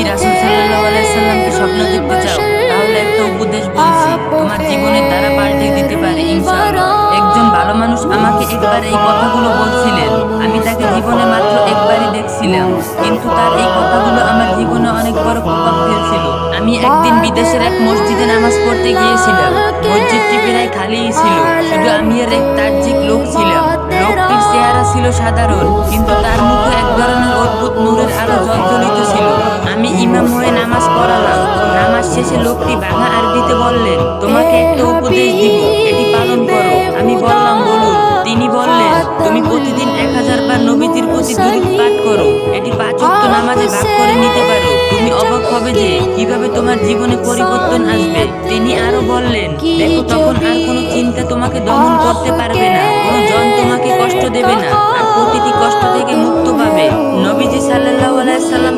কি রাসূল সাল্লাল্লাহু আলাইহি সাল্লামকে স্বপ্ন দেখতে চাও? তাহলে একটা উপদেশ বলছি, তোমার জীবনের দ্বারা পাল্টে দিতে পারে ইনশাআল্লাহ। একজন ভালো মানুষ আমাকে একবার এই কথাগুলো বলছিলেন। আমি তাকে জীবনে মাত্র একবারই দেখছিলাম, কিন্তু তার এই কথাগুলো আমার জীবনে অনেক বড় প্রভাব ফেলছিল। আমি একদিন বিদেশের এক মসজিদে নামাজ পড়তে গিয়েছিলাম। মসজিদটি প্রায় খালিই ছিল, শুধু আমি আর এক তাজ্জিক লোক ছিলাম। লোকটির চেহারা ছিল সাধারণ, কিন্তু তার মুখে এক ধরনের অদ্ভুত নূরের আলো জ্বলজ্বলিত ছিল। আমি ইমাম হয়ে নামাজ পড়ালাম। নামাজ শেষে লোকটি ভাঙা আরবিতে বললেন, তোমাকে একটা উপদেশ দিব, এটি পালন করো। আমি বললাম, বলুন। তিনি বললেন, তুমি প্রতিদিন 1000 বার নবীজির প্রতি দুরূদ পাঠ করো। এটি 5 ওয়াক্ত নামাজে ভাগ করে নিতে পারো। তুমি অবাক হবে যে কিভাবে তোমার জীবনে পরিবর্তন আসবে। তিনি আরো বললেন, দেখো, তখন আর কোনো চিন্তা তোমাকে দমন করতে পারবে না, কোনো জন তোমাকে কষ্ট দেবে না, আর প্রতিটি কষ্ট থেকে মুক্ত পাবে। নবীজি সাল্লাল্লাহু আলাইহি সাল্লাম